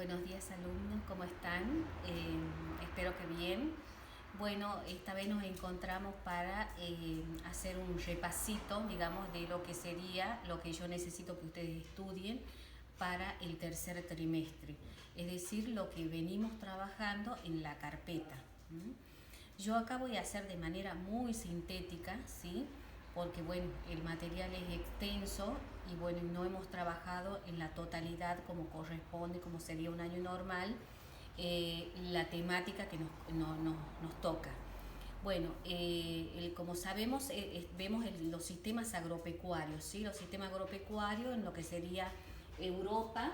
Buenos días alumnos, ¿cómo están? Espero que bien. Bueno, esta vez nos encontramos para hacer un repasito, digamos, de lo que sería lo que yo necesito que ustedes estudien para el tercer trimestre, es decir, lo que venimos trabajando en la carpeta. Yo acá voy a hacer de manera muy sintética, ¿sí? Porque bueno, el material es extenso y bueno, no hemos trabajado en la totalidad como corresponde, como sería un año normal, la temática que nos toca. Bueno, como sabemos, vemos los sistemas agropecuarios, ¿sí? Los sistemas agropecuarios en lo que sería Europa,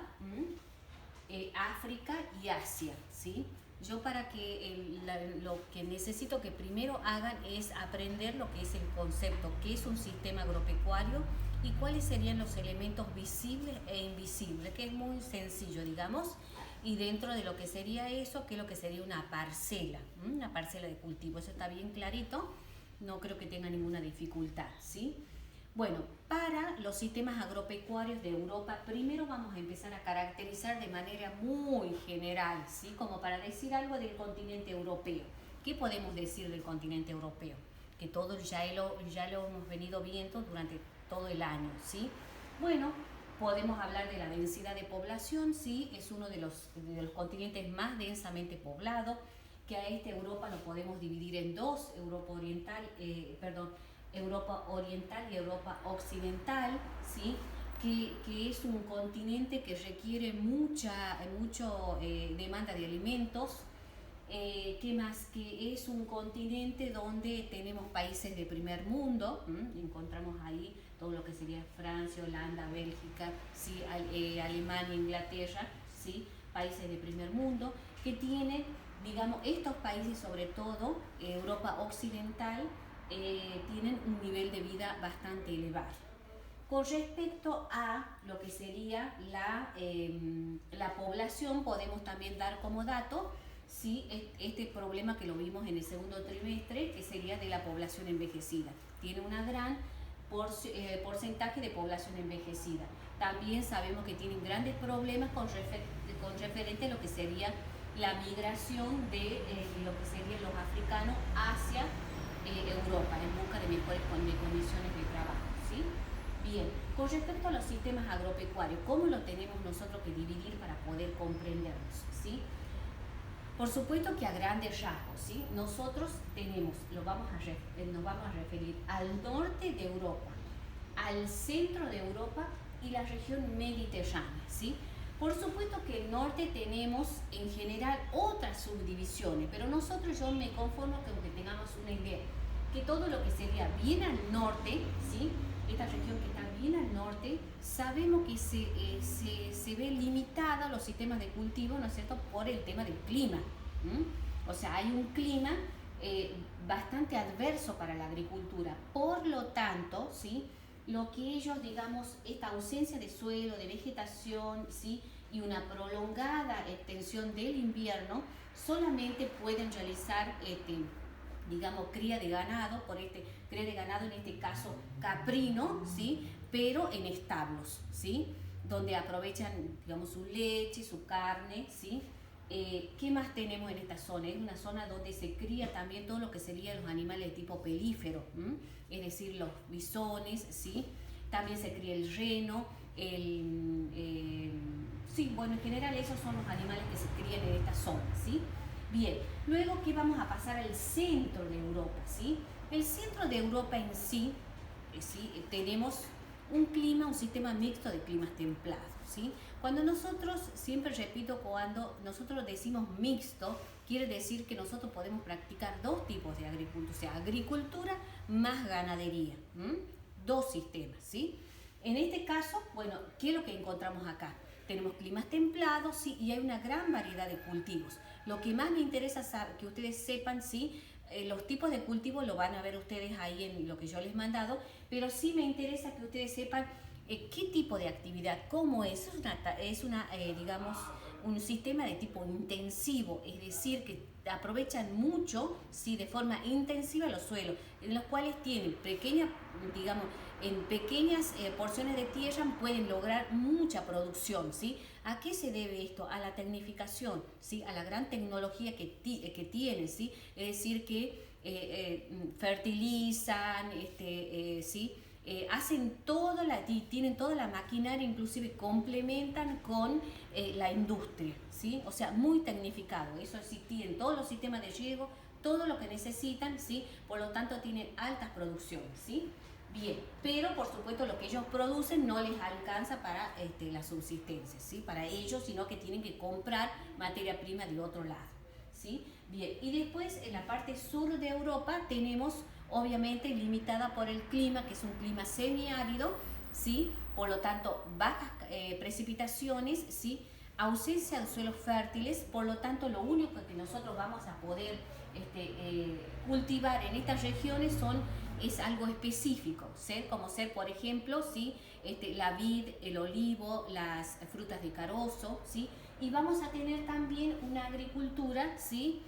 África y Asia, ¿sí? Yo para que lo que necesito que primero hagan es aprender lo que es el concepto, qué es un sistema agropecuario y cuáles serían los elementos visibles e invisibles, que es muy sencillo, digamos, y dentro de lo que sería eso, qué es lo que sería una parcela de cultivo. Eso está bien clarito, no creo que tenga ninguna dificultad, ¿sí? Bueno, para los sistemas agropecuarios de Europa, primero vamos a empezar a caracterizar de manera muy general, ¿sí? Como para decir algo del continente europeo. ¿Qué podemos decir del continente europeo? Que todos ya lo hemos venido viendo durante todo el año, ¿sí? Bueno, podemos hablar de la densidad de población, ¿sí? Es uno de los continentes más densamente poblados, que a Europa lo podemos dividir en dos, Europa Oriental y Europa Occidental, ¿sí? que es un continente que requiere mucha demanda de alimentos. ¿Qué más? Que es un continente donde tenemos países de primer mundo, encontramos ahí todo lo que sería Francia, Holanda, Bélgica, ¿sí? Alemania, Inglaterra, ¿sí? Países de primer mundo, que tienen, digamos, estos países, sobre todo Europa Occidental, tienen un nivel de vida bastante elevado. Con respecto a lo que sería la población, podemos también dar como dato, ¿sí? Este problema que lo vimos en el segundo trimestre, que sería de la población envejecida. Tiene una gran porcentaje de población envejecida. También sabemos que tienen grandes problemas con referente a lo que sería la migración de lo que serían los africanos hacia Europa en busca de mejores condiciones de trabajo, ¿sí? Bien, con respecto a los sistemas agropecuarios, ¿cómo lo tenemos nosotros que dividir para poder comprenderlos, ¿sí? Por supuesto que a grandes rasgos, ¿sí? Nosotros nos vamos a referir al norte de Europa, al centro de Europa y la región mediterránea, ¿sí? Por supuesto que el norte tenemos en general otras subdivisiones, pero yo me conformo con que tengamos una idea, que todo lo que sería bien al norte, ¿sí? Esta región que está bien al norte, sabemos que se ve limitada los sistemas de cultivo, ¿no es cierto?, por el tema del clima. O sea, hay un clima bastante adverso para la agricultura. Por lo tanto, ¿sí?, lo que ellos, digamos, esta ausencia de suelo, de vegetación, ¿sí?, y una prolongada extensión del invierno, solamente pueden realizar digamos, cría de ganado en este caso caprino, ¿sí?, pero en establos, ¿sí?, donde aprovechan, digamos, su leche, su carne, ¿sí? ¿Qué más tenemos en esta zona? Es una zona donde se cría también todo lo que serían los animales de tipo pelífero, es decir, los bisones, ¿sí? También se cría el reno, sí, bueno, en general esos son los animales que se crían en esta zona, ¿sí? Bien, luego que vamos a pasar al centro de Europa, ¿sí? El centro de Europa en sí, ¿sí?, tenemos un sistema mixto de climas templados, ¿sí? Cuando nosotros, siempre repito, cuando nosotros decimos mixto, quiere decir que nosotros podemos practicar dos tipos de agricultura, o sea, agricultura más ganadería, dos sistemas, ¿sí? En este caso, bueno, ¿qué es lo que encontramos acá? Tenemos climas templados, ¿sí?, y hay una gran variedad de cultivos. Lo que más me interesa que ustedes sepan, ¿sí?, los tipos de cultivos lo van a ver ustedes ahí en lo que yo les he mandado, pero sí me interesa que ustedes sepan qué tipo de actividad, cómo es. Digamos, un sistema de tipo intensivo, es decir, que aprovechan mucho, ¿sí?, de forma intensiva los suelos, en los cuales tienen en pequeñas porciones de tierra pueden lograr mucha producción, ¿sí? ¿A qué se debe esto? A la tecnificación, ¿sí? A la gran tecnología que tienen, ¿sí? Es decir, que fertilizan, ¿sí? Hacen tienen toda la maquinaria, inclusive complementan con la industria, ¿sí? O sea, muy tecnificado. Eso sí, tienen todos los sistemas de riego, todo lo que necesitan, ¿sí? Por lo tanto, tienen altas producciones, ¿sí? Bien, pero por supuesto lo que ellos producen no les alcanza para la subsistencia, ¿sí? Para ellos, sino que tienen que comprar materia prima de otro lado, ¿sí? Bien, y después en la parte sur de Europa tenemos, obviamente, limitada por el clima, que es un clima semiárido, ¿sí? Por lo tanto, bajas precipitaciones, ¿sí? Ausencia de suelos fértiles, por lo tanto, lo único que nosotros vamos a poder cultivar en estas regiones es algo específico, ¿sí? Como ser, por ejemplo, ¿sí? La vid, el olivo, las frutas de carozo, ¿sí? Y vamos a tener también una agricultura, ¿sí?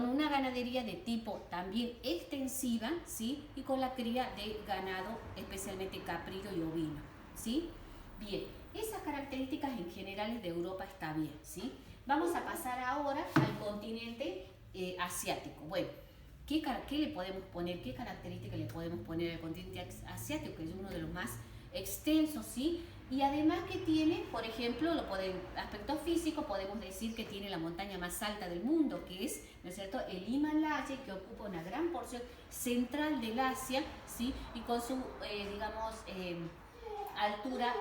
Una ganadería de tipo también extensiva, ¿sí? Y con la cría de ganado, especialmente caprino y ovino, ¿sí? Bien, esas características en generales de Europa está bien, ¿sí? Vamos a pasar ahora al continente asiático. Bueno, ¿qué le podemos poner? ¿Qué características le podemos poner al continente asiático? Que es uno de los más extensos, ¿sí? Y además que tiene, por ejemplo, aspecto físico, podemos decir que tiene la montaña más alta del mundo, que es, ¿no es cierto?, el Himalaya, que ocupa una gran porción central del Asia, ¿sí? Y con su, altura,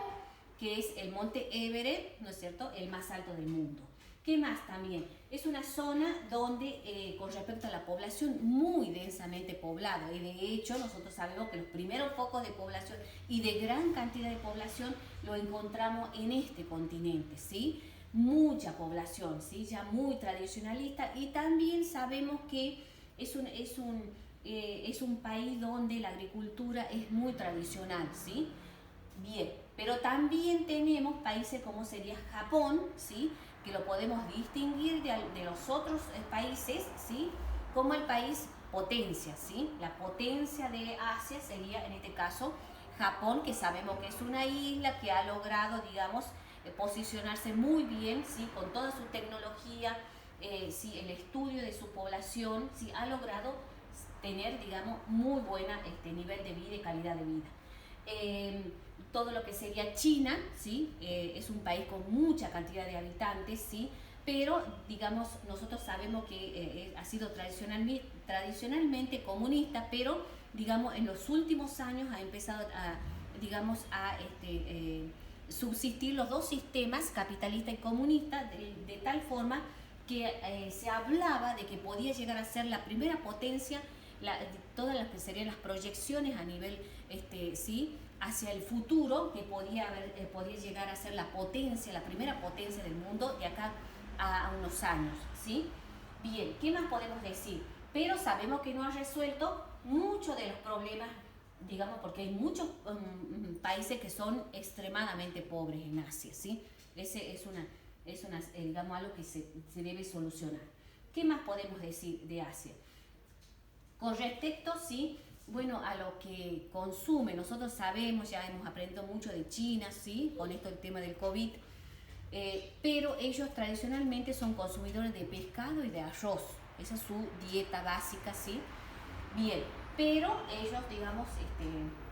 que es el monte Everest, ¿no es cierto?, el más alto del mundo. ¿Qué más también? Es una zona donde, con respecto a la población, muy densamente poblada. Y de hecho, nosotros sabemos que los primeros focos de población y de gran cantidad de población lo encontramos en este continente, ¿sí? Mucha población, ¿sí? Ya muy tradicionalista. Y también sabemos que es un país donde la agricultura es muy tradicional, ¿sí? Bien, pero también tenemos países como sería Japón, ¿sí? Que lo podemos distinguir de los otros países, ¿sí? Como el país potencia, ¿sí? La potencia de Asia sería, en este caso, Japón, que sabemos que es una isla que ha logrado, digamos, posicionarse muy bien, ¿sí? Con toda su tecnología, ¿sí? El estudio de su población, ¿sí? Ha logrado tener, digamos, muy buena nivel de vida y calidad de vida. Todo lo que sería China, ¿sí? Es un país con mucha cantidad de habitantes, ¿sí? Pero, digamos, nosotros sabemos que ha sido tradicionalmente comunista, pero, digamos, en los últimos años ha empezado a subsistir los dos sistemas, capitalista y comunista, de tal forma que se hablaba de que podía llegar a ser la primera potencia, todas las que serían las proyecciones a nivel, ¿sí?, hacia el futuro, que podía llegar a ser la primera potencia del mundo de acá a unos años, ¿sí? Bien, ¿qué más podemos decir? Pero sabemos que no ha resuelto muchos de los problemas, digamos, porque hay muchos países que son extremadamente pobres en Asia, ¿sí? Ese es digamos, algo que se debe solucionar. ¿Qué más podemos decir de Asia? Con respecto, sí, bueno, a lo que consume, nosotros sabemos, ya hemos aprendido mucho de China, ¿sí? Con esto el tema del COVID, pero ellos tradicionalmente son consumidores de pescado y de arroz, esa es su dieta básica, ¿sí? Bien, pero ellos, digamos,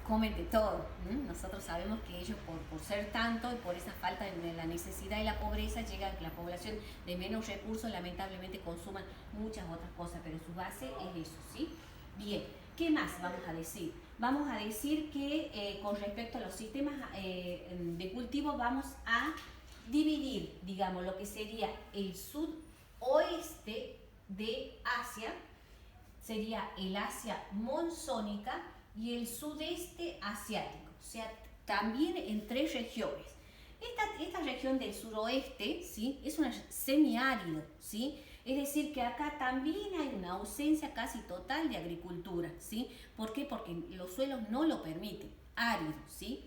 comen de todo. Nosotros sabemos que ellos, por ser tanto y por esa falta de la necesidad y la pobreza, llega a que la población de menos recursos lamentablemente consuman muchas otras cosas, pero su base es eso, ¿sí? Bien, ¿qué más vamos a decir? Vamos a decir que con respecto a los sistemas de cultivo vamos a dividir, digamos, lo que sería el sudoeste de Asia, sería el Asia monzónica y el sudeste asiático, o sea, también en 3 regiones. Esta región del suroeste, ¿sí?, es una semiárido, ¿sí? Es decir, que acá también hay una ausencia casi total de agricultura, ¿sí? ¿Por qué? Porque los suelos no lo permiten, áridos, ¿sí?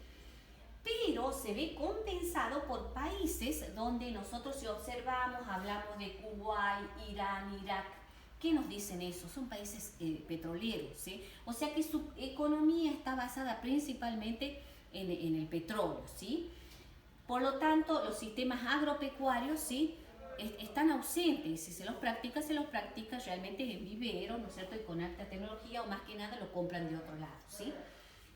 Pero se ve compensado por países donde nosotros, si observamos, hablamos de Kuwait, Irán, Irak. ¿Qué nos dicen eso? Son países petroleros, ¿sí? O sea que su economía está basada principalmente en el petróleo, ¿sí? Por lo tanto, los sistemas agropecuarios, ¿sí? Están ausentes, y si se los practica realmente en vivero, ¿no es cierto? Y con alta tecnología, o más que nada lo compran de otro lado, ¿sí?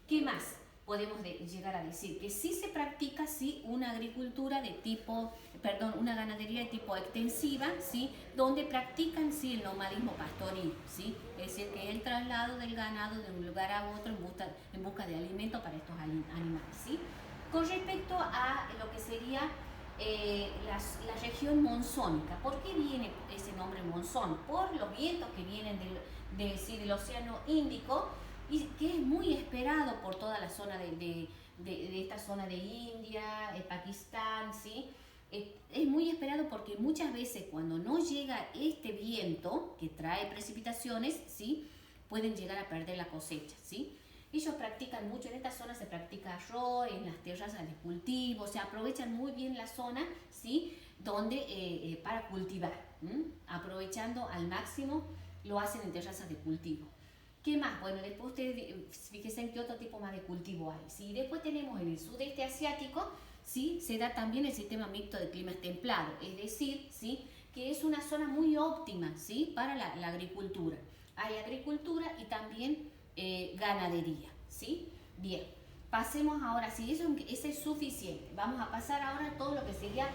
¿Qué más podemos llegar a decir? Que sí se practica, sí, una agricultura de tipo, perdón, una ganadería de tipo extensiva, ¿sí? Donde practican, sí, el nomadismo pastoril, ¿sí? Es decir, que el traslado del ganado de un lugar a otro en busca de alimento para estos animales, ¿sí? Con respecto a lo que sería la región monzónica. ¿Por qué viene ese nombre monzón? Por los vientos que vienen del Océano Índico, y que es muy esperado por toda la zona de esta zona de India, Pakistán, ¿sí? Es muy esperado porque muchas veces cuando no llega este viento que trae precipitaciones, ¿sí? Pueden llegar a perder la cosecha, ¿sí? Ellos practican mucho, en esta zona se practica arroz, en las tierras de cultivo, se aprovechan muy bien la zona, ¿sí? Donde, para cultivar, aprovechando al máximo, lo hacen en terrazas de cultivo. ¿Qué más? Bueno, después ustedes fíjense en qué otro tipo más de cultivo hay, ¿sí? Después tenemos en el sudeste asiático, ¿sí? Se da también el sistema mixto de climas templados, es decir, ¿sí? Que es una zona muy óptima, ¿sí? Para la agricultura. Hay agricultura y también ganadería, ¿sí? Bien, pasemos ahora, si eso es suficiente, vamos a pasar ahora a todo lo que sería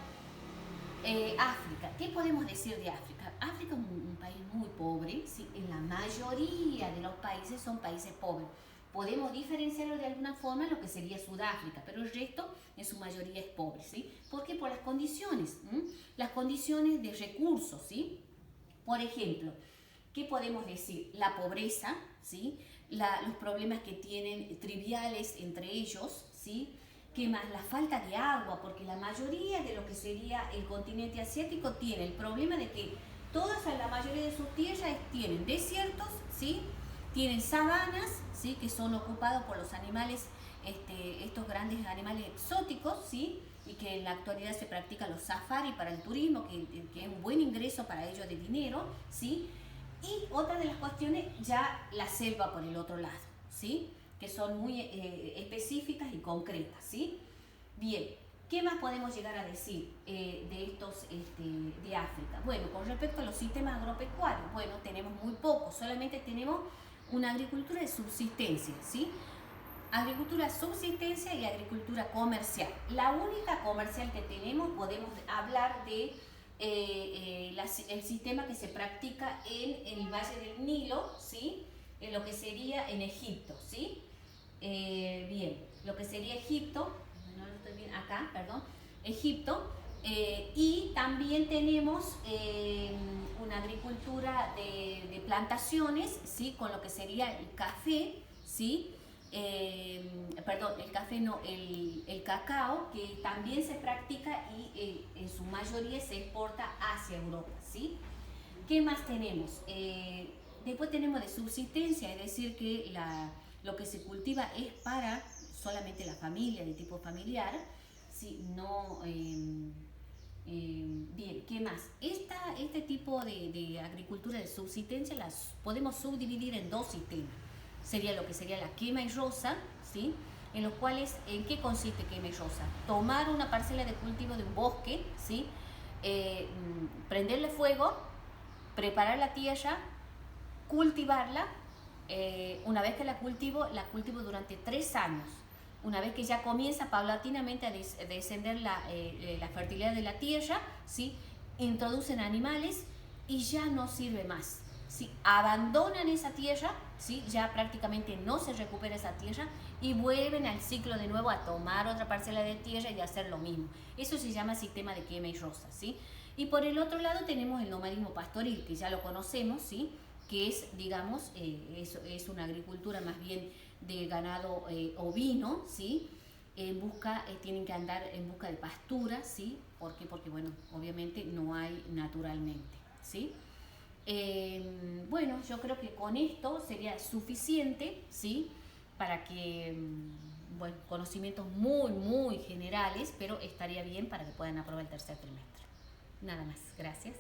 África. ¿Qué podemos decir de África? África es un país muy pobre, ¿sí? En la mayoría de los países son países pobres. Podemos diferenciarlo de alguna forma en lo que sería Sudáfrica, pero el resto en su mayoría es pobre, ¿sí? ¿Por qué? Por las condiciones, las condiciones de recursos, ¿sí? Por ejemplo, ¿qué podemos decir? La pobreza, ¿sí? Los problemas que tienen triviales entre ellos, ¿sí? ¿Qué más? La falta de agua, porque la mayoría de lo que sería el continente asiático tiene el problema de que la mayoría de sus tierras tienen desiertos, ¿sí? Tienen sabanas, ¿sí? Que son ocupados por los animales, estos grandes animales exóticos, ¿sí? Y que en la actualidad se practican los safaris para el turismo, que es un buen ingreso para ellos de dinero, ¿sí? Y otra de las cuestiones, ya la selva por el otro lado, ¿sí? Que son muy específicas y concretas, ¿sí? Bien, ¿qué más podemos llegar a decir de estos de África? Bueno, con respecto a los sistemas agropecuarios, bueno, tenemos muy poco, solamente tenemos una agricultura de subsistencia, ¿sí? Agricultura subsistencia y agricultura comercial. La única comercial que tenemos, podemos hablar de el sistema que se practica en el Valle del Nilo, ¿sí? En lo que sería en Egipto, ¿sí? Bien, lo que sería Egipto, no lo estoy bien, acá, perdón, Egipto, y también tenemos una agricultura de plantaciones, ¿sí? Con lo que sería el café, ¿sí? Perdón, el café no, el cacao, que también se practica y en su mayoría se exporta hacia Europa, ¿sí? ¿Qué más tenemos? Después tenemos de subsistencia, es decir, que lo que se cultiva es para solamente la familia, de tipo familiar, ¿sí? No, bien, ¿qué más? Este tipo de agricultura de subsistencia las podemos subdividir en dos sistemas. Sería lo que sería la quema y roza, ¿sí? En los cuales, ¿en qué consiste quema y roza? Tomar una parcela de cultivo de un bosque, ¿sí? Prenderle fuego, preparar la tierra, cultivarla. Una vez que la cultivo durante 3 años. Una vez que ya comienza paulatinamente a descender la fertilidad de la tierra, ¿sí? Introducen animales y ya no sirve más. ¿Sí? Abandonan esa tierra, ¿sí? Ya prácticamente no se recupera esa tierra y vuelven al ciclo de nuevo a tomar otra parcela de tierra y hacer lo mismo. Eso se llama sistema de quema y roza, ¿sí? Y por el otro lado tenemos el nomadismo pastoril, que ya lo conocemos, ¿sí? Que es, digamos, es una agricultura más bien de ganado ovino, ¿sí? Tienen que andar en busca de pastura, ¿sí? ¿Por qué? Porque, bueno, obviamente no hay naturalmente, ¿sí? Bueno, yo creo que con esto sería suficiente, ¿sí? Para que, bueno, conocimientos muy, muy generales, pero estaría bien para que puedan aprobar el tercer trimestre. Nada más, gracias.